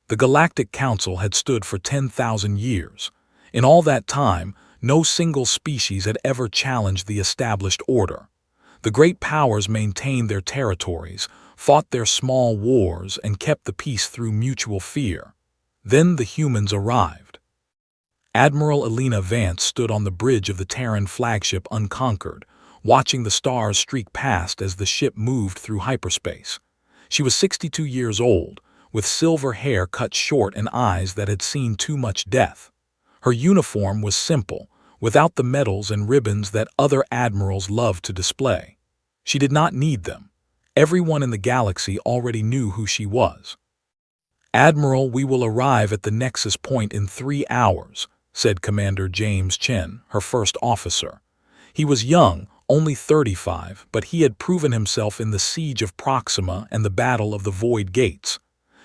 The Galactic Council had stood for 10,000 years. In all that time, no single species had ever challenged the established order. The great powers maintained their territories, fought their small wars, and kept the peace through mutual fear. Then the humans arrived. Admiral Elena Vance stood on the bridge of the Terran flagship Unconquered, watching the stars streak past as the ship moved through hyperspace. She was 62 years old, with silver hair cut short and eyes that had seen too much death. Her uniform was simple, without the medals and ribbons that other admirals loved to display. She did not need them. Everyone in the galaxy already knew who she was. "Admiral, we will arrive at the Nexus Point in 3 hours, said Commander James Chen, her first officer. He was young, only 35, but he had proven himself in the Siege of Proxima and the Battle of the Void Gates.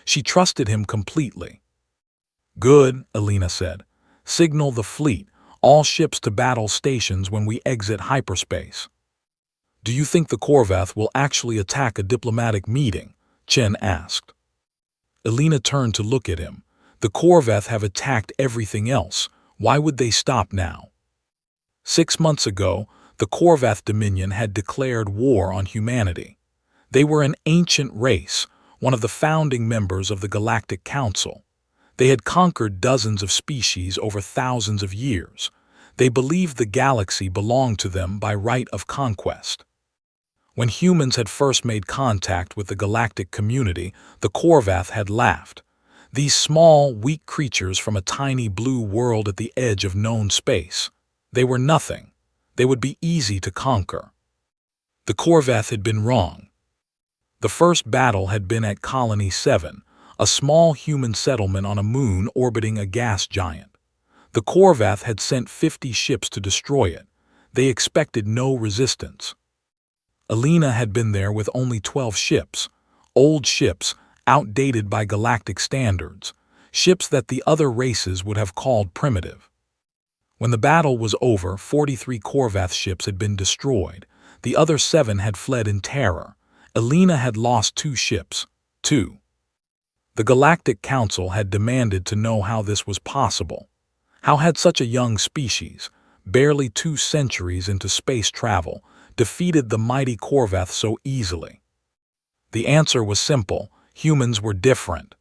She trusted him completely. "Good," Elena said. "Signal the fleet, all ships to battle stations when we exit hyperspace." "Do you think the Corvath will actually attack a diplomatic meeting?" Chen asked. Elena turned to look at him. "The Corvath have attacked everything else. Why would they stop now?" 6 months ago, the Corvath Dominion had declared war on humanity. They were an ancient race, one of the founding members of the Galactic Council. They had conquered dozens of species over thousands of years. They believed the galaxy belonged to them by right of conquest. When humans had first made contact with the galactic community, the Corvath had laughed. These small, weak creatures from a tiny blue world at the edge of known space. They were nothing. They would be easy to conquer. The Corvath had been wrong. The first battle had been at Colony 7, a small human settlement on a moon orbiting a gas giant. The Corvath had sent 50 ships to destroy it. They expected no resistance. Elena had been there with only 12 ships, old ships, outdated by galactic standards, ships that the other races would have called primitive. When the battle was over, 43 Corvath ships had been destroyed. The other 7 had fled in terror. Elena had lost 2 ships, too. The Galactic Council had demanded to know how this was possible. How had such a young species, barely 2 centuries into space travel, defeated the mighty Corvath so easily? The answer was simple: humans were different.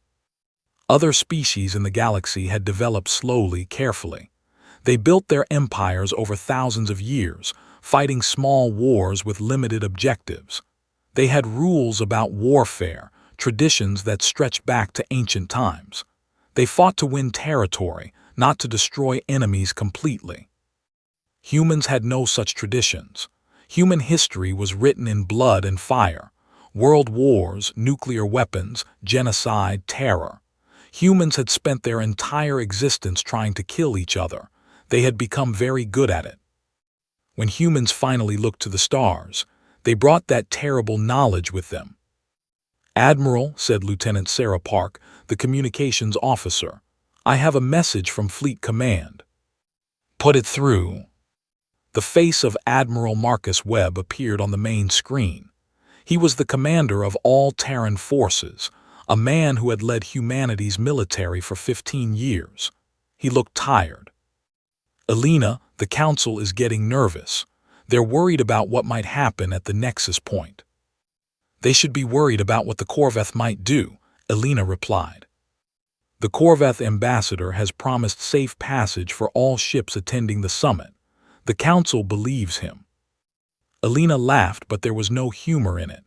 Other species in the galaxy had developed slowly, carefully. They built their empires over thousands of years, fighting small wars with limited objectives. They had rules about warfare, traditions that stretched back to ancient times. They fought to win territory, not to destroy enemies completely. Humans had no such traditions. Human history was written in blood and fire. World wars, nuclear weapons, genocide, terror. Humans had spent their entire existence trying to kill each other. They had become very good at it. When humans finally looked to the stars, they brought that terrible knowledge with them. "Admiral," said Lieutenant Sarah Park, the communications officer, "I have a message from Fleet Command." "Put it through." The face of Admiral Marcus Webb appeared on the main screen. He was the commander of all Terran forces, a man who had led humanity's military for 15 years. He looked tired. "Elena, the Council is getting nervous. They're worried about what might happen at the Nexus Point." "They should be worried about what the Corvath might do," Elena replied. "The Corvath ambassador has promised safe passage for all ships attending the summit. The Council believes him." Elena laughed, but there was no humor in it.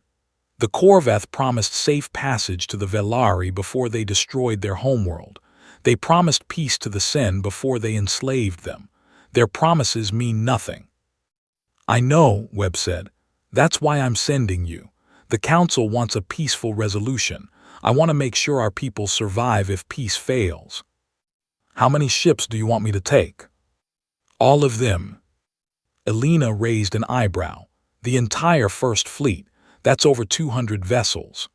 The Corvath promised safe passage to the Velari before they destroyed their homeworld. They promised peace to the Sen before they enslaved them. Their promises mean nothing. "I know," Webb said. "That's why I'm sending you. The Council wants a peaceful resolution. I want to make sure our people survive if peace fails." "How many ships do you want me to take?" "All of them." Elena raised an eyebrow. "The entire First Fleet. That's over 200 vessels."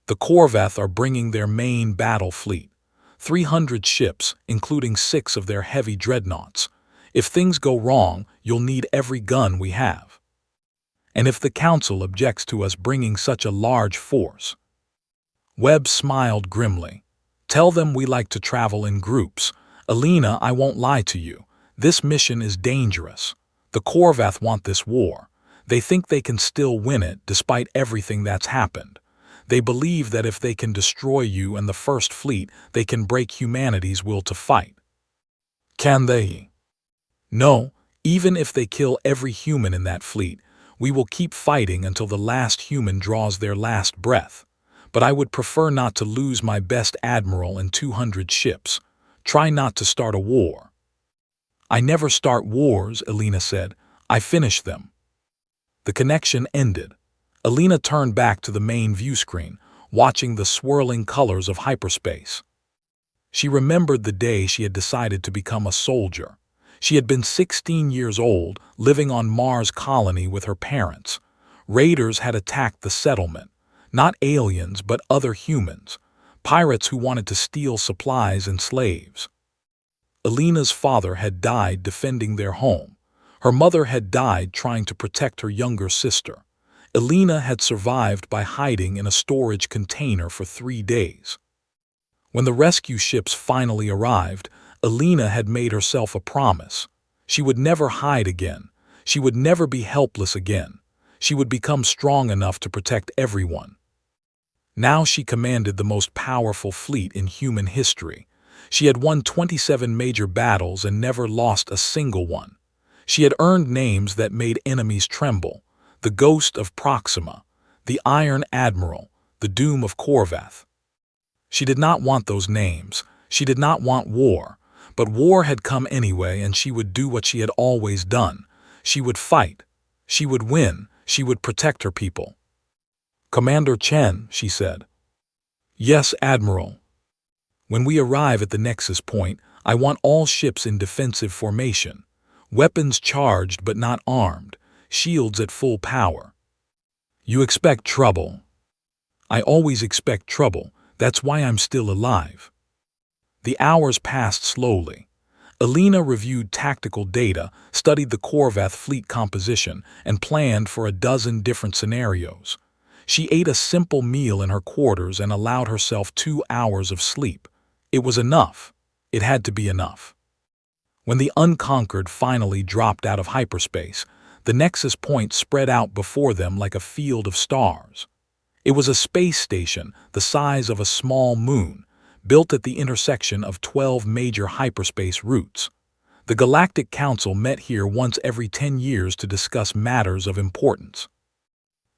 "The Corvath are bringing their main battle fleet. 300 ships, including 6 of their heavy dreadnoughts. If things go wrong, you'll need every gun we have." "And if the Council objects to us bringing such a large force?" Webb smiled grimly. Tell them we like to travel in groups. Alina, I won't lie to you. This mission is dangerous. The Korvath want this war. They think they can still win it despite everything that's happened. They believe that if they can destroy you and the First Fleet, they can break humanity's will to fight. Can they? No, even if they kill every human in that fleet, we will keep fighting until the last human draws their last breath. But I would prefer not to lose my best admiral and 200 ships. Try not to start a war. I never start wars, Alina said. I finish them. The connection ended. Alina turned back to the main view screen, watching the swirling colors of hyperspace. She remembered the day she had decided to become a soldier. She had been 16 years old, living on Mars colony with her parents. Raiders had attacked the settlement. Not aliens, but other humans. Pirates who wanted to steal supplies and slaves. Alina's father had died defending their home. Her mother had died trying to protect her younger sister. Alina had survived by hiding in a storage container for 3 days. When the rescue ships finally arrived, Alina had made herself a promise. She would never hide again. She would never be helpless again. She would become strong enough to protect everyone. Now she commanded the most powerful fleet in human history. She had won 27 major battles and never lost a single one. She had earned names that made enemies tremble: the Ghost of Proxima, the Iron Admiral, the Doom of Korvath. She did not want those names. She did not want war. But war had come anyway, and she would do what she had always done. She would fight. She would win. She would protect her people. Commander Chen, she said. Yes, Admiral. When we arrive at the Nexus Point, I want all ships in defensive formation. Weapons charged but not armed. Shields at full power. You expect trouble. I always expect trouble. That's why I'm still alive. The hours passed slowly. Alina reviewed tactical data, studied the Korvath fleet composition, and planned for a dozen different scenarios. She ate a simple meal in her quarters and allowed herself 2 hours of sleep. It was enough. It had to be enough. When the Unconquered finally dropped out of hyperspace, the Nexus Point spread out before them like a field of stars. It was a space station the size of a small moon, built at the intersection of 12 major hyperspace routes. The Galactic Council met here once every 10 years to discuss matters of importance.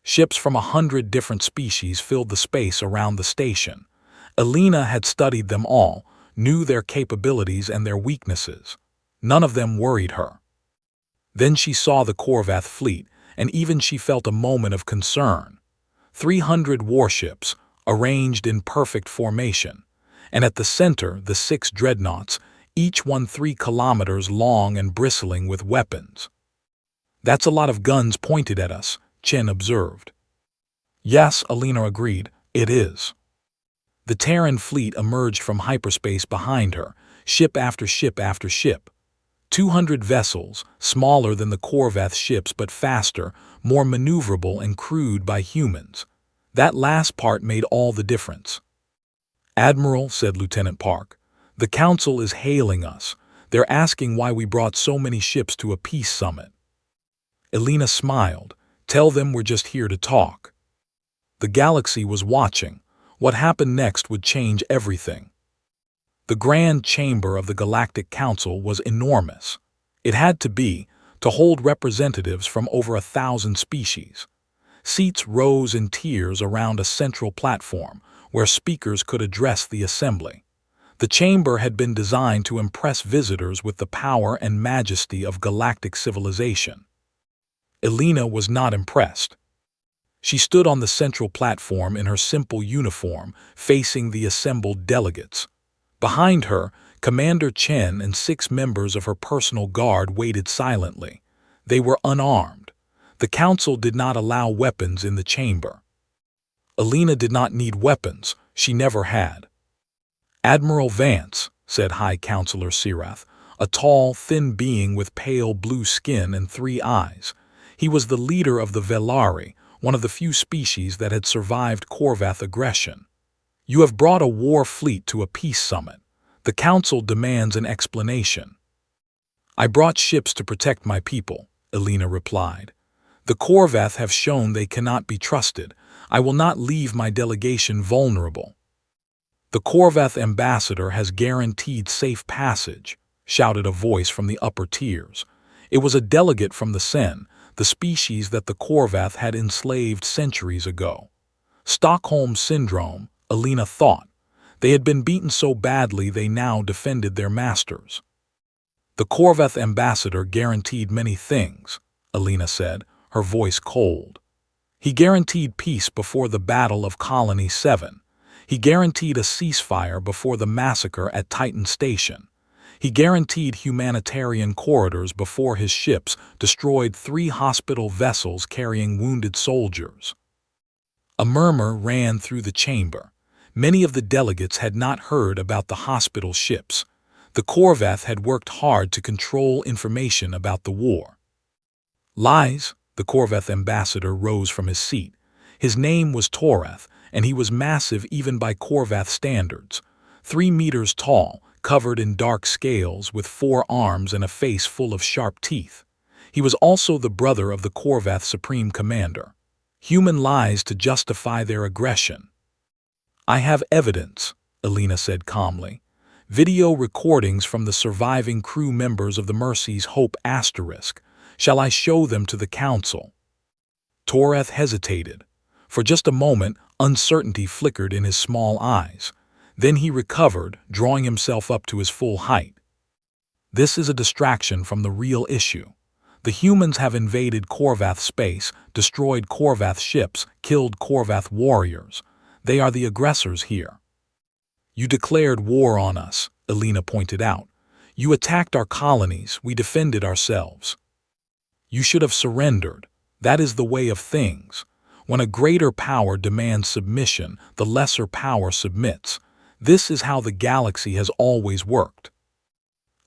Ships from 100 different species filled the space around the station. Alina had studied them all, knew their capabilities and their weaknesses. None of them worried her. Then she saw the Korvath fleet, and even she felt a moment of concern. 300 warships, arranged in perfect formation, and at the center the 6 dreadnoughts, each one 3 kilometers long and bristling with weapons. That's a lot of guns pointed at us, Chen observed. Yes, Alina agreed, it is. The Terran fleet emerged from hyperspace behind her, ship after ship after ship. 200 vessels, smaller than the Korvath ships but faster, more maneuverable and crewed by humans. That last part made all the difference. Admiral, said Lieutenant Park, the Council is hailing us. They're asking why we brought so many ships to a peace summit. Alina smiled. Tell them we're just here to talk. The galaxy was watching. What happened next would change everything. The Grand Chamber of the Galactic Council was enormous. It had to be, to hold representatives from over 1,000 species. Seats rose in tiers around a central platform where speakers could address the assembly. The chamber had been designed to impress visitors with the power and majesty of galactic civilization. Alina was not impressed. She stood on the central platform in her simple uniform, facing the assembled delegates. Behind her, Commander Chen and 6 members of her personal guard waited silently. They were unarmed. The council did not allow weapons in the chamber. Alina did not need weapons. She never had. Admiral Vance, said High Counselor Sirath, a tall, thin being with pale blue skin and 3 eyes. He was the leader of the Velari, one of the few species that had survived Korvath aggression. You have brought a war fleet to a peace summit. The Council demands an explanation. I brought ships to protect my people, Elena replied. The Corvath have shown they cannot be trusted. I will not leave my delegation vulnerable. The Corvath ambassador has guaranteed safe passage, shouted a voice from the upper tiers. It was a delegate from the Sen, the species that the Corvath had enslaved centuries ago. Stockholm Syndrome, Elena thought. They had been beaten so badly they now defended their masters. The Corvath ambassador guaranteed many things, Elena said, her voice cold. He guaranteed peace before the Battle of Colony 7. He guaranteed a ceasefire before the massacre at Titan Station. He guaranteed humanitarian corridors before his ships destroyed 3 hospital vessels carrying wounded soldiers. A murmur ran through the chamber. Many of the delegates had not heard about the hospital ships. The Corvath had worked hard to control information about the war. Lies, the Corvath ambassador rose from his seat. His name was Torath, and he was massive even by Corvath standards. 3 meters tall, covered in dark scales with 4 arms and a face full of sharp teeth. He was also the brother of the Corvath supreme commander. Human lies to justify their aggression. I have evidence, Elena said calmly. Video recordings from the surviving crew members of the Mercy's Hope Asterisk. Shall I show them to the Council? Torath hesitated. For just a moment, uncertainty flickered in his small eyes. Then he recovered, drawing himself up to his full height. This is a distraction from the real issue. The humans have invaded Corvath space, destroyed Corvath ships, killed Corvath warriors. They are the aggressors here. You declared war on us, Elena pointed out. You attacked our colonies, we defended ourselves. You should have surrendered. That is the way of things. When a greater power demands submission, the lesser power submits. This is how the galaxy has always worked.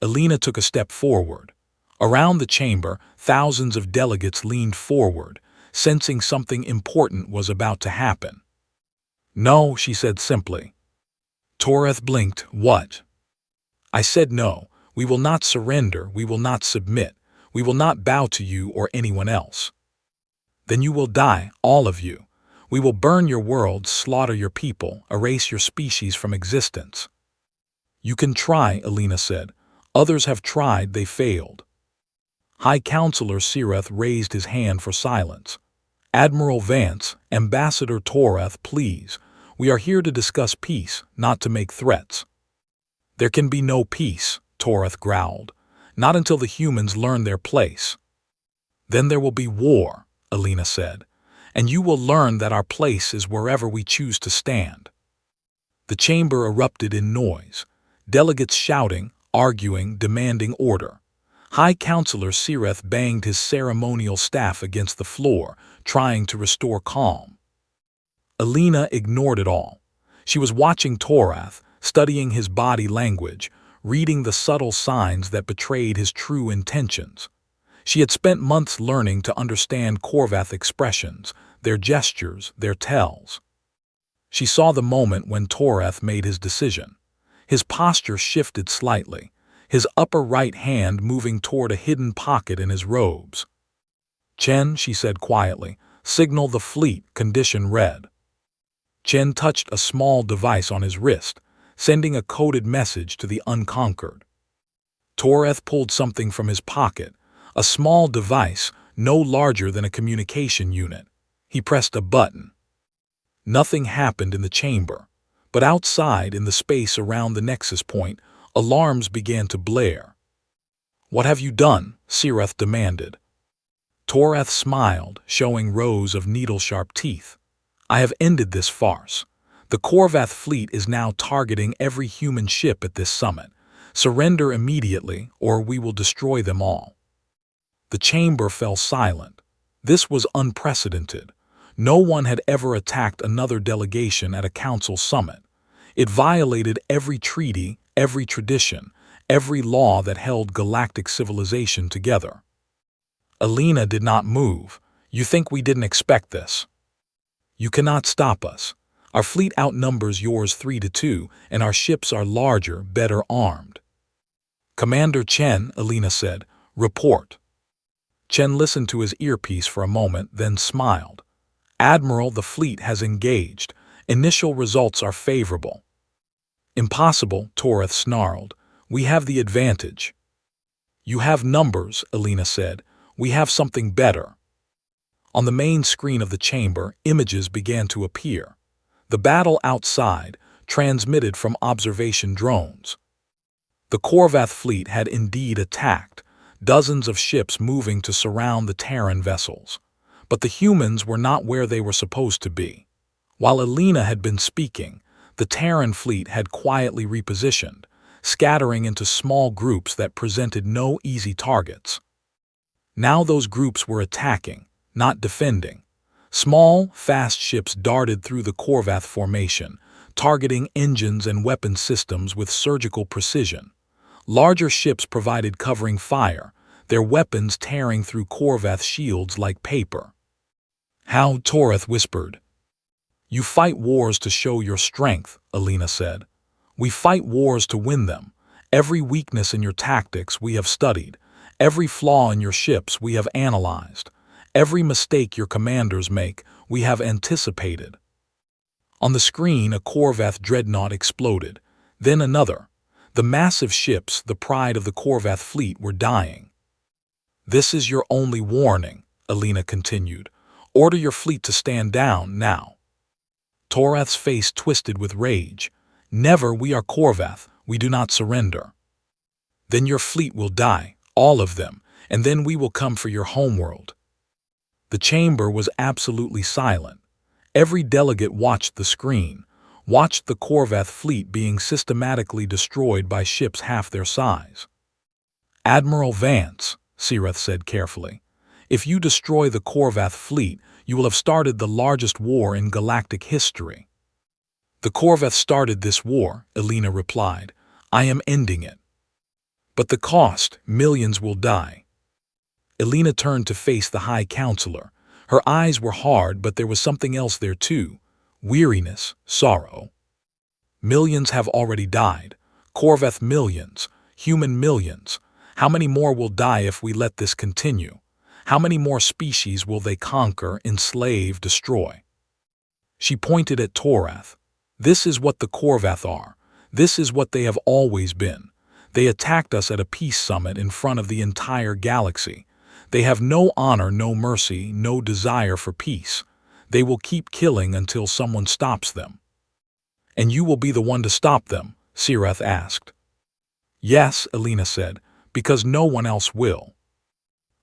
Elena took a step forward. Around the chamber, thousands of delegates leaned forward, sensing something important was about to happen. No, she said simply. Torath blinked. What? I said no. We will not surrender. We will not submit. We will not bow to you or anyone else. Then you will die, all of you. We will burn your world, slaughter your people, erase your species from existence. You can try, Elena said. Others have tried, they failed. High Counselor Sirath raised his hand for silence. Admiral Vance, Ambassador Torath, please. We are here to discuss peace, not to make threats. There can be no peace, Torath growled. Not until the humans learn their place. Then there will be war, Elena said, and you will learn that our place is wherever we choose to stand. The chamber erupted in noise, delegates shouting, arguing, demanding order. High Counselor Sirath banged his ceremonial staff against the floor, trying to restore calm. Elena ignored it all. She was watching Torath, studying his body language, reading the subtle signs that betrayed his true intentions. She had spent months learning to understand Corvath expressions, their gestures, their tells. She saw the moment when Torath made his decision. His posture shifted slightly, his upper right hand moving toward a hidden pocket in his robes. Chen, she said quietly, signal the fleet, condition red. Chen touched a small device on his wrist, sending a coded message to the unconquered. Torath pulled something from his pocket, a small device no larger than a communication unit. He pressed a button. Nothing happened in the chamber, but outside in the space around the nexus point, alarms began to blare. What have you done? Sirath demanded. Torath smiled, showing rows of needle-sharp teeth. I have ended this farce. The Corvath fleet is now targeting every human ship at this summit. Surrender immediately, or we will destroy them all. The chamber fell silent. This was unprecedented. No one had ever attacked another delegation at a council summit. It violated every treaty, every tradition, every law that held galactic civilization together. Elena did not move. You think we didn't expect this? You cannot stop us. Our fleet outnumbers yours 3-2, and our ships are larger, better armed. Commander Chen, Alina said, report. Chen listened to his earpiece for a moment, then smiled. Admiral, the fleet has engaged. Initial results are favorable. Impossible, Toreth snarled. We have the advantage. You have numbers, Alina said. We have something better. On the main screen of the chamber, images began to appear. The battle outside, transmitted from observation drones. The Korvath fleet had indeed attacked, dozens of ships moving to surround the Terran vessels. But the humans were not where they were supposed to be. While Alina had been speaking, the Terran fleet had quietly repositioned, scattering into small groups that presented no easy targets. Now those groups were attacking, not defending. Small, fast ships darted through the Korvath formation, targeting engines and weapon systems with surgical precision. Larger ships provided covering fire, their weapons tearing through Korvath shields like paper. How, Toreth whispered. You fight wars to show your strength, Alina said. We fight wars to win them. Every weakness in your tactics we have studied. Every flaw in your ships we have analyzed. Every mistake your commanders make, we have anticipated. On the screen, a Korvath dreadnought exploded. Then another. The massive ships, the pride of the Korvath fleet, were dying. This is your only warning, Alina continued. Order your fleet to stand down now. Toreth's face twisted with rage. Never, we are Korvath, we do not surrender. Then your fleet will die, all of them, and then we will come for your homeworld. The chamber was absolutely silent. Every delegate watched the screen, watched the Korvath fleet being systematically destroyed by ships half their size. Admiral Vance, Sireth said carefully, if you destroy the Korvath fleet, you will have started the largest war in galactic history. The Korvath started this war, Alina replied. I am ending it. But the cost, millions will die. Alina turned to face the High Counselor. Her eyes were hard, but there was something else there too. Weariness, sorrow. Millions have already died. Korvath millions, human millions. How many more will die if we let this continue? How many more species will they conquer, enslave, destroy? She pointed at Toreth. This is what the Korvath are. This is what they have always been. They attacked us at a peace summit in front of the entire galaxy. They have no honor, no mercy, no desire for peace. They will keep killing until someone stops them. And you will be the one to stop them, Sireth asked. Yes, Alina said, because no one else will.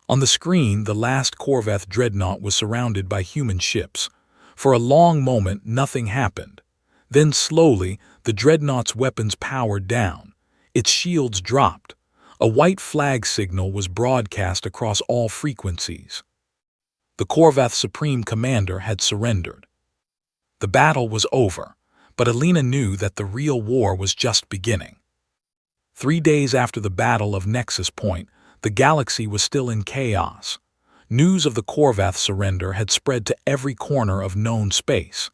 On the screen, the last Korvath dreadnought was surrounded by human ships. For a long moment, nothing happened. Then slowly, the dreadnought's weapons powered down. Its shields dropped. A white flag signal was broadcast across all frequencies. The Korvath Supreme Commander had surrendered. The battle was over, but Alina knew that the real war was just beginning. 3 days after the Battle of Nexus Point, the galaxy was still in chaos. News of the Korvath surrender had spread to every corner of known space.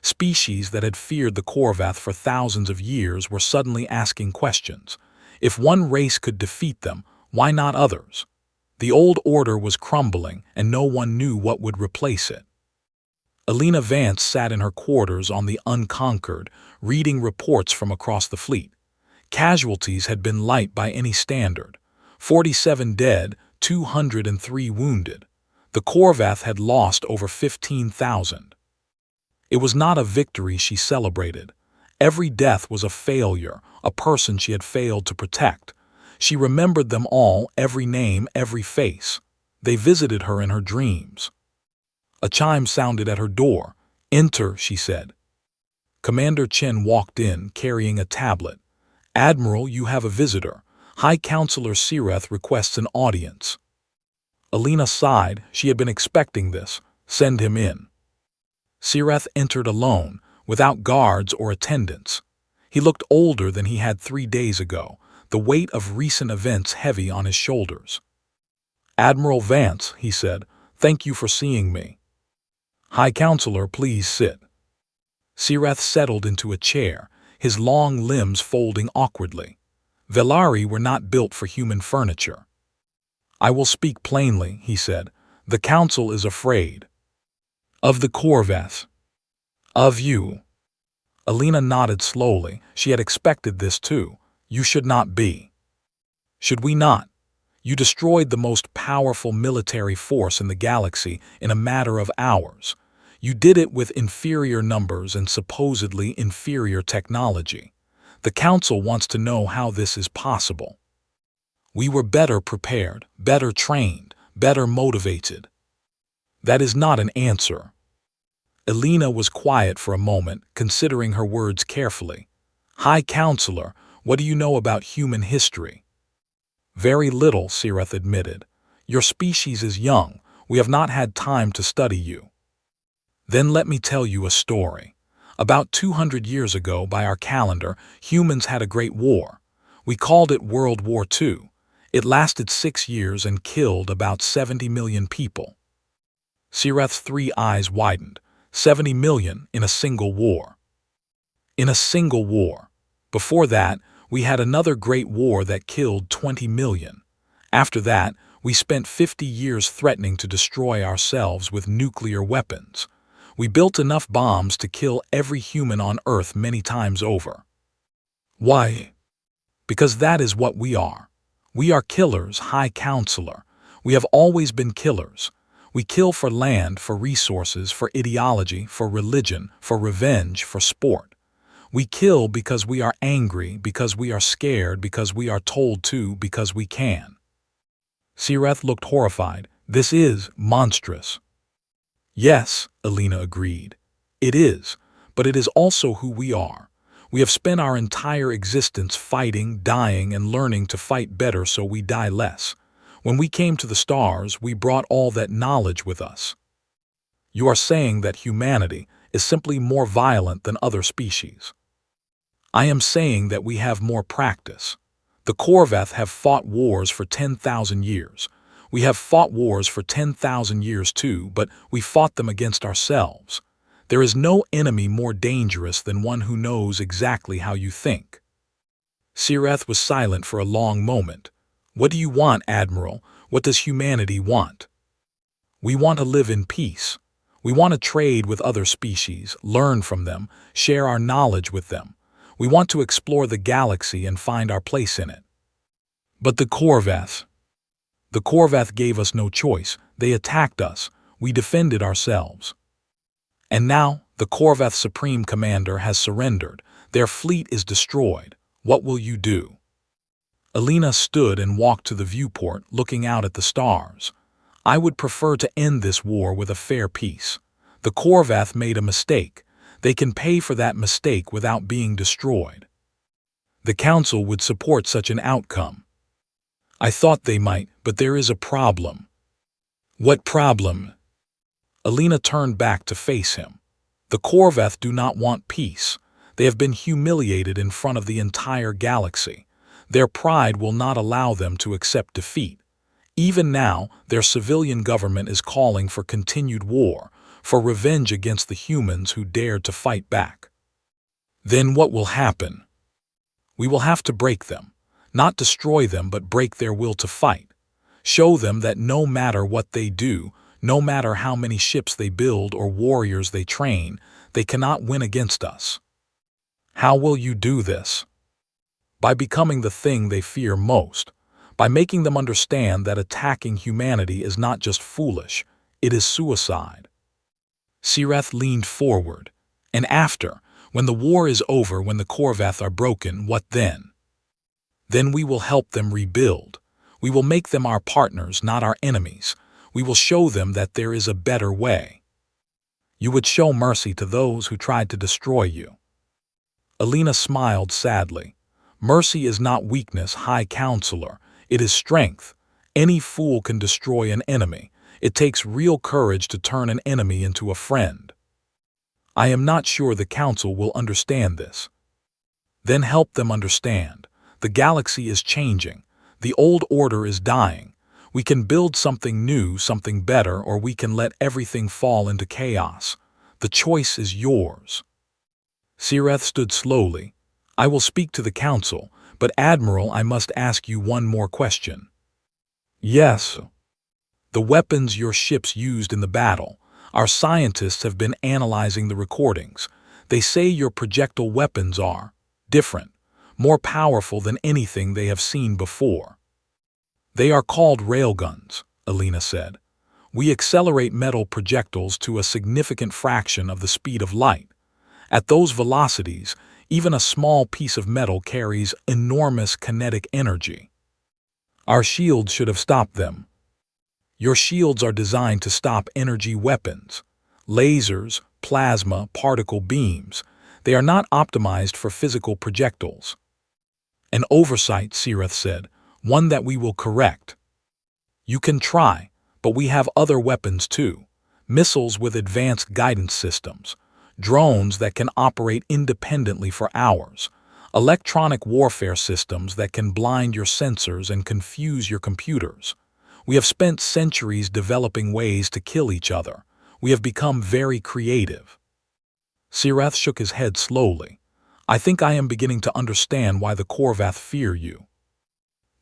Species that had feared the Korvath for thousands of years were suddenly asking questions. If one race could defeat them, why not others? The old order was crumbling, and no one knew what would replace it. Alina Vance sat in her quarters on the Unconquered, reading reports from across the fleet. Casualties had been light by any standard. 47 dead, 203 wounded. The Korvath had lost over 15,000. It was not a victory she celebrated. Every death was a failure, a person she had failed to protect. She remembered them all, every name, every face. They visited her in her dreams. A chime sounded at her door. Enter, she said. Commander Chen walked in, carrying a tablet. Admiral, you have a visitor. High Counselor Sireth requests an audience. Alina sighed. She had been expecting this. Send him in. Sireth entered alone, without guards or attendants. He looked older than he had 3 days ago, the weight of recent events heavy on his shoulders. Admiral Vance, he said, thank you for seeing me. High Counselor, please sit. Sireth settled into a chair, his long limbs folding awkwardly. Velari were not built for human furniture. "I will speak plainly," he said. "The council is afraid. Of the Corveth. Of you." Alina nodded slowly. She had expected this too. "You should not be." "Should we not? You destroyed the most powerful military force in the galaxy in a matter of hours. You did it with inferior numbers and supposedly inferior technology. The Council wants to know how this is possible. We were better prepared, better trained, better motivated." "That is not an answer." Alina was quiet for a moment, considering her words carefully. "High Counselor, what do you know about human history?" "Very little," Sireth admitted. "Your species is young. We have not had time to study you." "Then let me tell you a story. About 200 years ago, by our calendar, humans had a great war. We called it World War II. It lasted 6 years and killed about 70 million people." Sireth's 3 eyes widened. 70 million in a single war. In a single war. Before that, we had another great war that killed 20 million. After that, we spent 50 years threatening to destroy ourselves with nuclear weapons. We built enough bombs to kill every human on Earth many times over. Why? Because that is what we are. We are killers, High Counselor. We have always been killers. We kill for land, for resources, for ideology, for religion, for revenge, for sport. We kill because we are angry, because we are scared, because we are told to, because we can. Sireth looked horrified. "This is monstrous." "Yes," Alina agreed. "It is, but it is also who we are. We have spent our entire existence fighting, dying, and learning to fight better so we die less. When we came to the stars, we brought all that knowledge with us." "You are saying that humanity is simply more violent than other species." "I am saying that we have more practice. The Corveth have fought wars for 10,000 years. We have fought wars for 10,000 years too, but we fought them against ourselves. There is no enemy more dangerous than one who knows exactly how you think." Sireth was silent for a long moment. "What do you want, Admiral? What does humanity want?" "We want to live in peace. We want to trade with other species, learn from them, share our knowledge with them. We want to explore the galaxy and find our place in it." "But the Corveth." "The Corveth gave us no choice. They attacked us. We defended ourselves. And now, the Corveth Supreme Commander has surrendered. Their fleet is destroyed. What will you do?" Alina stood and walked to the viewport, looking out at the stars. "I would prefer to end this war with a fair peace. The Corveth made a mistake. They can pay for that mistake without being destroyed. The Council would support such an outcome." "I thought they might, but there is a problem." "What problem?" Alina turned back to face him. "The Corveth do not want peace. They have been humiliated in front of the entire galaxy. Their pride will not allow them to accept defeat. Even now, their civilian government is calling for continued war, for revenge against the humans who dared to fight back." "Then what will happen?" "We will have to break them. Not destroy them, but break their will to fight. Show them that no matter what they do, no matter how many ships they build or warriors they train, they cannot win against us." "How will you do this?" "By becoming the thing they fear most. By making them understand that attacking humanity is not just foolish, it is suicide." Sireth leaned forward. "And after, when the war is over, when the Corveth are broken, what then?" "Then we will help them rebuild. We will make them our partners, not our enemies. We will show them that there is a better way." "You would show mercy to those who tried to destroy you." Alina smiled sadly. "Mercy is not weakness, High Counselor. It is strength. Any fool can destroy an enemy. It takes real courage to turn an enemy into a friend." "I am not sure the Council will understand this." "Then help them understand. The galaxy is changing. The old order is dying. We can build something new, something better, or we can let everything fall into chaos. The choice is yours." Sireth stood slowly. I will speak to the council, but Admiral, I must ask you one more question. Yes. The weapons your ships used in the battle. Our scientists have been analyzing the recordings. They say your projectile weapons are different, more powerful than anything they have seen before. They are called railguns, Alina said. We accelerate metal projectiles to a significant fraction of the speed of light. At those velocities, even a small piece of metal carries enormous kinetic energy. Our shields should have stopped them. Your shields are designed to stop energy weapons, lasers, plasma, particle beams. They are not optimized for physical projectiles. An oversight, Sireth said, one that we will correct. You can try, but we have other weapons too. Missiles with advanced guidance systems, drones that can operate independently for hours, electronic warfare systems that can blind your sensors and confuse your computers. We have spent centuries developing ways to kill each other. We have become very creative. Sireth shook his head slowly. I think I am beginning to understand why the Korvath fear you.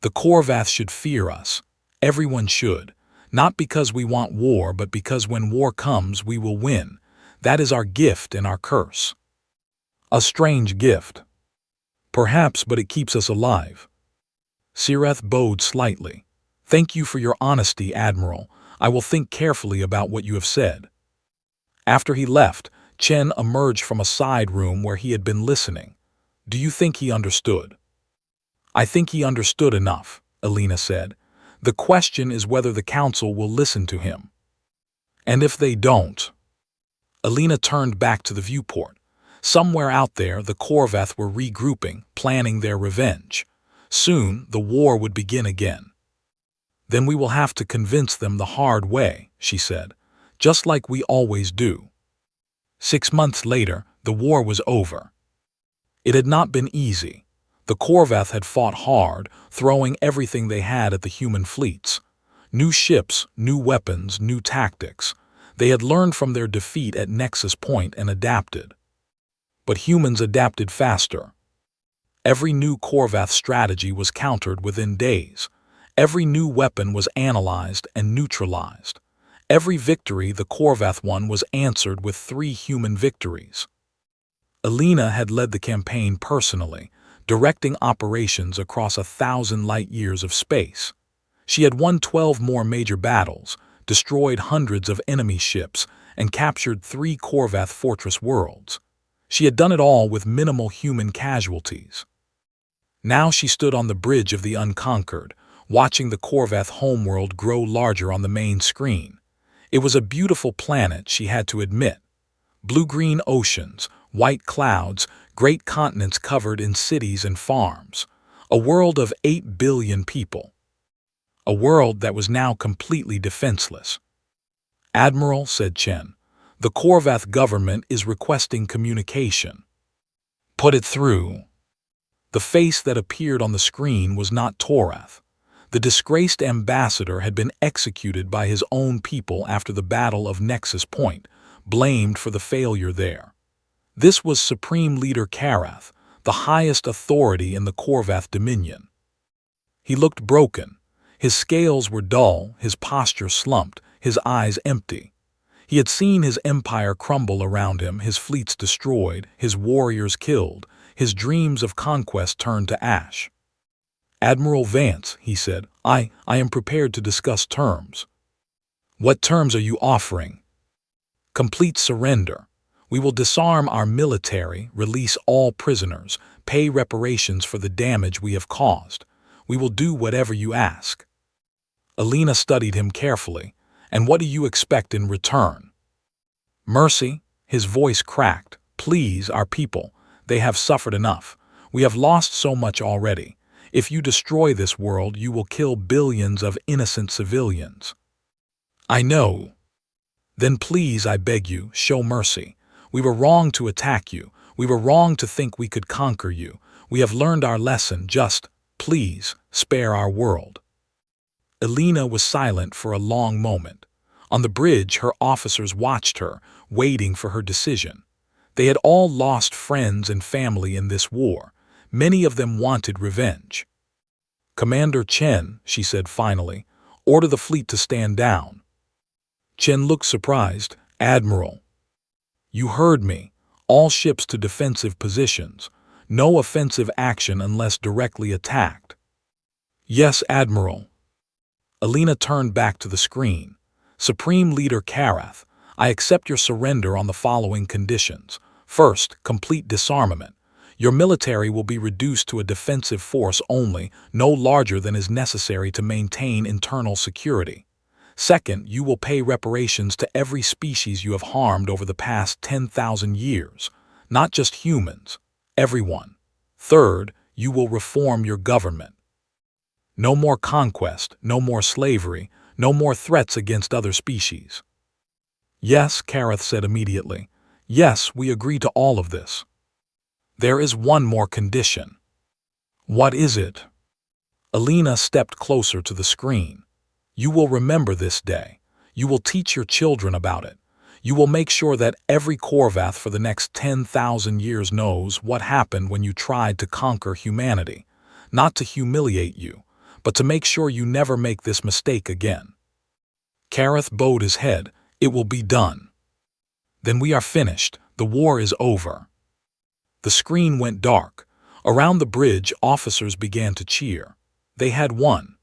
The Korvath should fear us. Everyone should. Not because we want war, but because when war comes, we will win. That is our gift and our curse. A strange gift. Perhaps, but it keeps us alive. Sireth bowed slightly. Thank you for your honesty, Admiral. I will think carefully about what you have said. After he left, Chen emerged from a side room where he had been listening. Do you think he understood? I think he understood enough, Alina said. The question is whether the council will listen to him. And if they don't? Alina turned back to the viewport. Somewhere out there, the Korvath were regrouping, planning their revenge. Soon, the war would begin again. Then we will have to convince them the hard way, she said, just like we always do. 6 months later, the war was over. It had not been easy. The Korvath had fought hard, throwing everything they had at the human fleets. New ships, new weapons, new tactics. They had learned from their defeat at Nexus Point and adapted. But humans adapted faster. Every new Korvath strategy was countered within days. Every new weapon was analyzed and neutralized. Every victory the Korvath won was answered with 3 human victories. Alina had led the campaign personally, directing operations across 1,000 light-years of space. She had won 12 more major battles, destroyed hundreds of enemy ships, and captured 3 Korvath fortress worlds. She had done it all with minimal human casualties. Now she stood on the bridge of the Unconquered, watching the Korvath homeworld grow larger on the main screen. It was a beautiful planet, she had to admit. Blue-green oceans, white clouds, great continents covered in cities and farms. A world of 8 billion people. A world that was now completely defenseless. Admiral, said Chen, the Korvath government is requesting communication. Put it through. The face that appeared on the screen was not Torath. The disgraced ambassador had been executed by his own people after the Battle of Nexus Point, blamed for the failure there. This was Supreme Leader Karath, the highest authority in the Korvath Dominion. He looked broken. His scales were dull, his posture slumped, his eyes empty. He had seen his empire crumble around him, his fleets destroyed, his warriors killed, his dreams of conquest turned to ash. Admiral Vance, he said, I am prepared to discuss terms. What terms are you offering? Complete surrender. We will disarm our military, release all prisoners, pay reparations for the damage we have caused. We will do whatever you ask. Alina studied him carefully. And what do you expect in return? Mercy, his voice cracked. Please, our people. They have suffered enough. We have lost so much already. If you destroy this world, you will kill billions of innocent civilians. I know. Then please, I beg you, show mercy. We were wrong to attack you. We were wrong to think we could conquer you. We have learned our lesson. Just, please, spare our world. Alina was silent for a long moment. On the bridge, her officers watched her, waiting for her decision. They had all lost friends and family in this war. Many of them wanted revenge. "Commander Chen," she said finally, "order the fleet to stand down." Chen looked surprised. "Admiral." "You heard me. All ships to defensive positions. No offensive action unless directly attacked." "Yes, Admiral." Alina turned back to the screen. "Supreme Leader Karath, I accept your surrender on the following conditions. First, complete disarmament. Your military will be reduced to a defensive force only, no larger than is necessary to maintain internal security. Second, you will pay reparations to every species you have harmed over the past 10,000 years, not just humans, everyone. Third, you will reform your government. No more conquest, no more slavery, no more threats against other species." "Yes," Karath said immediately. "Yes, we agree to all of this. There is one more condition." "What is it?" Alina stepped closer to the screen. "You will remember this day. You will teach your children about it. You will make sure that every Korvath for the next 10,000 years knows what happened when you tried to conquer humanity, not to humiliate you, but to make sure you never make this mistake again." Karath bowed his head. "It will be done." "Then we are finished. The war is over." The screen went dark. Around the bridge, officers began to cheer. They had won.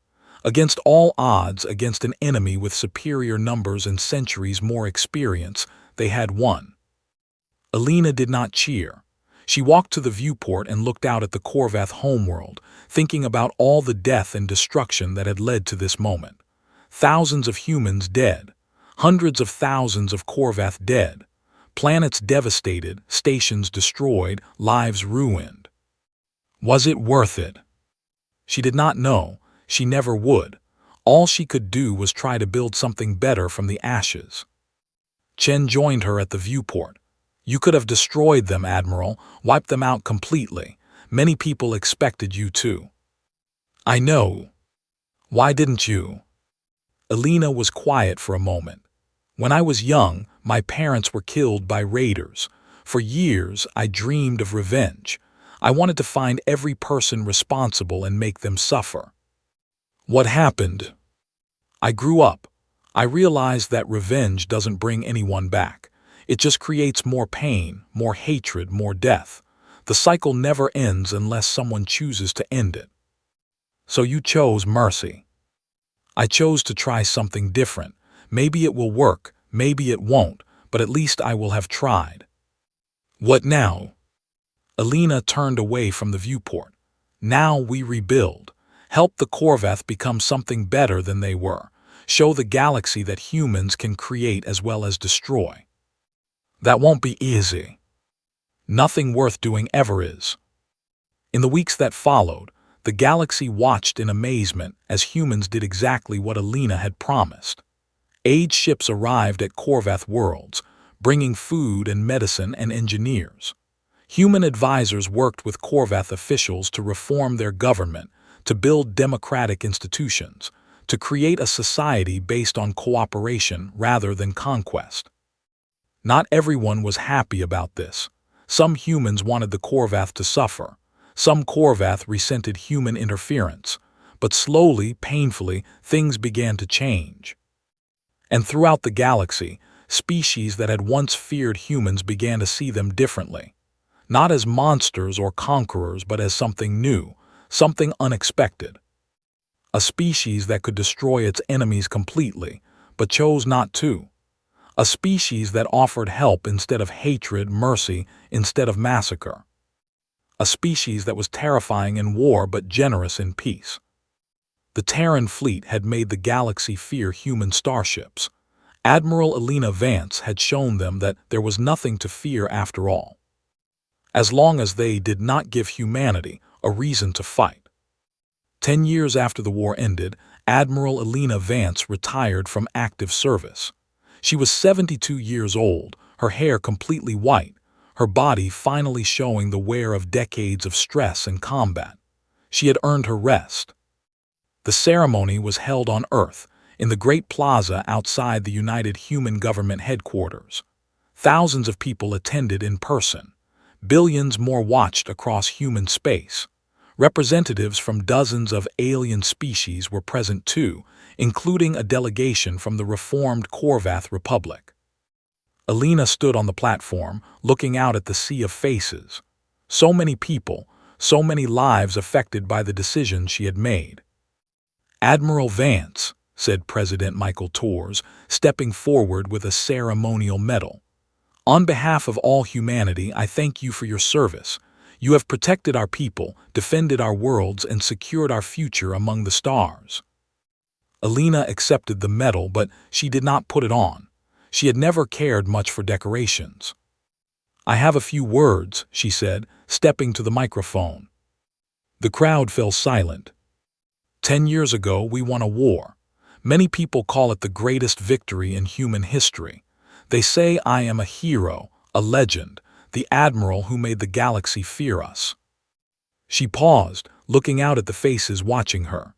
Against all odds, against an enemy with superior numbers and centuries more experience, they had won. Alina did not cheer. She walked to the viewport and looked out at the Korvath homeworld, thinking about all the death and destruction that had led to this moment. Thousands of humans dead. Hundreds of thousands of Korvath dead. Planets devastated, stations destroyed, lives ruined. Was it worth it? She did not know. She never would. All she could do was try to build something better from the ashes. Chen joined her at the viewport. "You could have destroyed them, Admiral, wiped them out completely. Many people expected you to." "I know. Why didn't you?" Alina was quiet for a moment. "When I was young, my parents were killed by raiders. For years, I dreamed of revenge. I wanted to find every person responsible and make them suffer." "What happened?" "I grew up. I realized that revenge doesn't bring anyone back. It just creates more pain, more hatred, more death. The cycle never ends unless someone chooses to end it." "So you chose mercy." "I chose to try something different. Maybe it will work, maybe it won't, but at least I will have tried." "What now?" Alina turned away from the viewport. "Now we rebuild. Help the Korvath become something better than they were. Show the galaxy that humans can create as well as destroy." "That won't be easy." "Nothing worth doing ever is." In the weeks that followed, the galaxy watched in amazement as humans did exactly what Alina had promised. Aid ships arrived at Korvath worlds, bringing food and medicine and engineers. Human advisors worked with Korvath officials to reform their government, to build democratic institutions, to create a society based on cooperation rather than conquest. Not everyone was happy about this. Some humans wanted the Korvath to suffer. Some Korvath resented human interference. But slowly, painfully, things began to change. And throughout the galaxy, species that had once feared humans began to see them differently. Not as monsters or conquerors, but as something new, something unexpected. A species that could destroy its enemies completely, but chose not to. A species that offered help instead of hatred, mercy instead of massacre. A species that was terrifying in war but generous in peace. The Terran fleet had made the galaxy fear human starships. Admiral Alina Vance had shown them that there was nothing to fear after all, as long as they did not give humanity a reason to fight. 10 years after the war ended, Admiral Alina Vance retired from active service. She was 72 years old, her hair completely white, her body finally showing the wear of decades of stress and combat. She had earned her rest. The ceremony was held on Earth, in the Great Plaza outside the United Human Government headquarters. Thousands of people attended in person. Billions more watched across human space. Representatives from dozens of alien species were present too, including a delegation from the reformed Korvath Republic. Alina stood on the platform, looking out at the sea of faces. So many people, so many lives affected by the decisions she had made. "Admiral Vance," said President Michael Tors, stepping forward with a ceremonial medal. "On behalf of all humanity, I thank you for your service. You have protected our people, defended our worlds, and secured our future among the stars." Alina accepted the medal, but she did not put it on. She had never cared much for decorations. "I have a few words," she said, stepping to the microphone. The crowd fell silent. 10 years ago, we won a war. Many people call it the greatest victory in human history. They say I am a hero, a legend, the admiral who made the galaxy fear us. She paused, looking out at the faces watching her.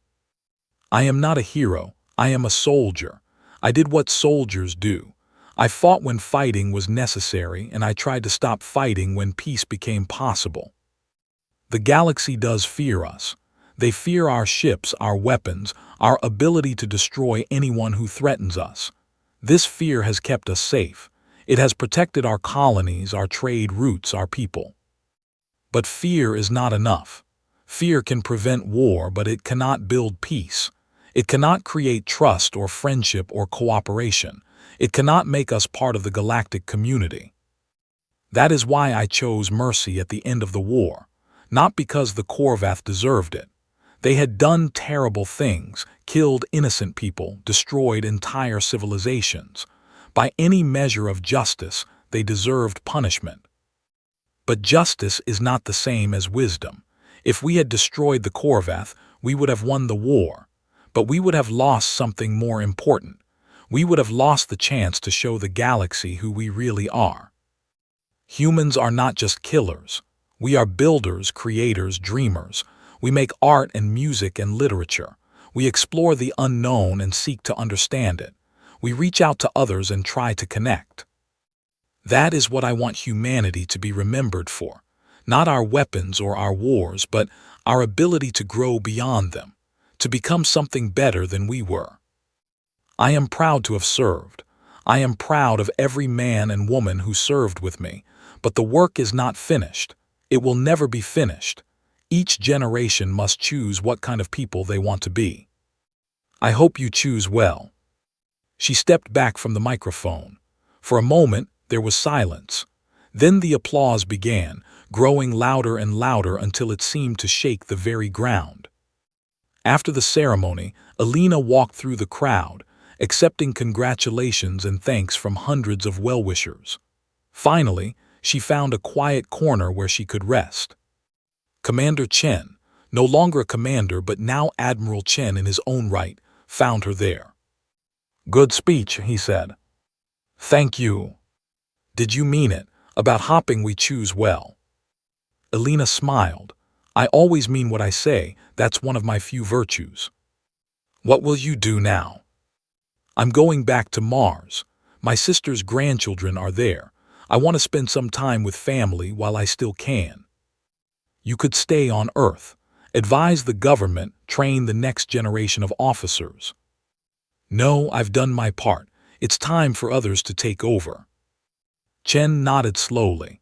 "I am not a hero. I am a soldier. I did what soldiers do. I fought when fighting was necessary, and I tried to stop fighting when peace became possible. The galaxy does fear us. They fear our ships, our weapons, our ability to destroy anyone who threatens us. This fear has kept us safe. It has protected our colonies, our trade routes, our people. But fear is not enough. Fear can prevent war, but it cannot build peace. It cannot create trust or friendship or cooperation. It cannot make us part of the galactic community. That is why I chose mercy at the end of the war, not because the Korvath deserved it. They had done terrible things, killed innocent people, destroyed entire civilizations. By any measure of justice, they deserved punishment. But justice is not the same as wisdom. If we had destroyed the Korvath, we would have won the war. But we would have lost something more important. We would have lost the chance to show the galaxy who we really are. Humans are not just killers. We are builders, creators, dreamers. We make art and music and literature. We explore the unknown and seek to understand it. We reach out to others and try to connect. That is what I want humanity to be remembered for. Not our weapons or our wars, but our ability to grow beyond them, to become something better than we were. I am proud to have served. I am proud of every man and woman who served with me, but the work is not finished. It will never be finished. Each generation must choose what kind of people they want to be. I hope you choose well." She stepped back from the microphone. For a moment, there was silence. Then the applause began, growing louder and louder until it seemed to shake the very ground. After the ceremony, Alina walked through the crowd, accepting congratulations and thanks from hundreds of well-wishers. Finally, she found a quiet corner where she could rest. Commander Chen, no longer a commander but now Admiral Chen in his own right, found her there. "Good speech," he said. "Thank you." "Did you mean it? About hopping we choose well." Alina smiled. "I always mean what I say. That's one of my few virtues." "What will you do now?" "I'm going back to Mars. My sister's grandchildren are there. I want to spend some time with family while I still can." "You could stay on Earth. Advise the government, train the next generation of officers." "No, I've done my part. It's time for others to take over." Chen nodded slowly.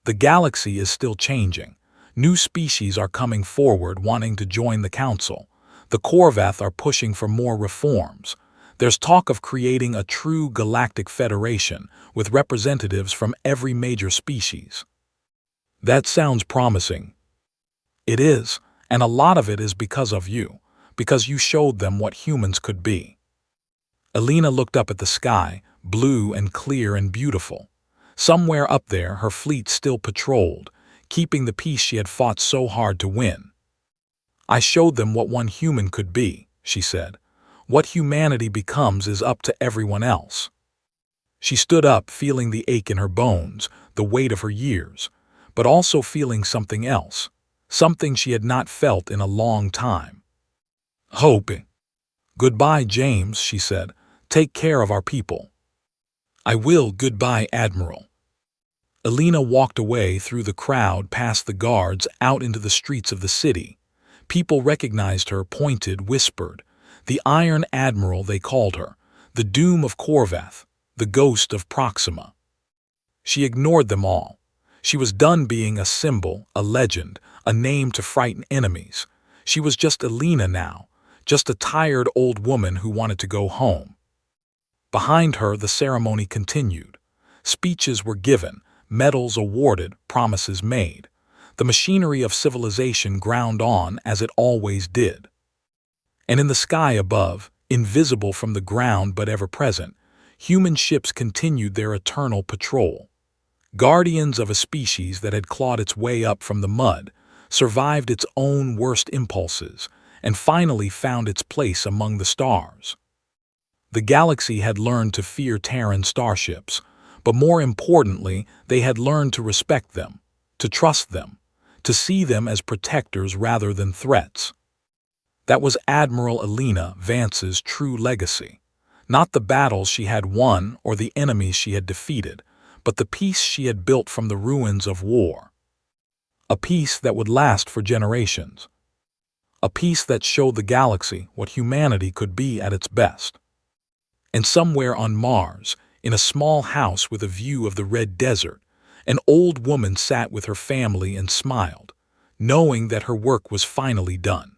"The galaxy is still changing. New species are coming forward wanting to join the council. The Korvath are pushing for more reforms. There's talk of creating a true galactic federation with representatives from every major species." "That sounds promising." "It is, and a lot of it is because of you, because you showed them what humans could be." Alina looked up at the sky, blue and clear and beautiful. Somewhere up there, her fleet still patrolled, keeping the peace she had fought so hard to win. "I showed them what one human could be," she said. "What humanity becomes is up to everyone else." She stood up, feeling the ache in her bones, the weight of her years, but also feeling something else, something she had not felt in a long time. "Hope." "Goodbye, James," she said. "Take care of our people." "I will, goodbye, Admiral." Alina walked away through the crowd past the guards out into the streets of the city. People recognized her, pointed, whispered. The Iron Admiral, they called her. The Doom of Corvath. The Ghost of Proxima. She ignored them all. She was done being a symbol, a legend, a name to frighten enemies. She was just Alina now, just a tired old woman who wanted to go home. Behind her, the ceremony continued. Speeches were given, medals awarded, promises made. The machinery of civilization ground on as it always did. And in the sky above, invisible from the ground but ever present, human ships continued their eternal patrol. Guardians of a species that had clawed its way up from the mud, survived its own worst impulses, and finally found its place among the stars. The galaxy had learned to fear Terran starships, but more importantly, they had learned to respect them, to trust them, to see them as protectors rather than threats. That was Admiral Alina Vance's true legacy. Not the battles she had won or the enemies she had defeated, but the peace she had built from the ruins of war. A peace that would last for generations. A peace that showed the galaxy what humanity could be at its best. And somewhere on Mars, in a small house with a view of the red desert, an old woman sat with her family and smiled, knowing that her work was finally done.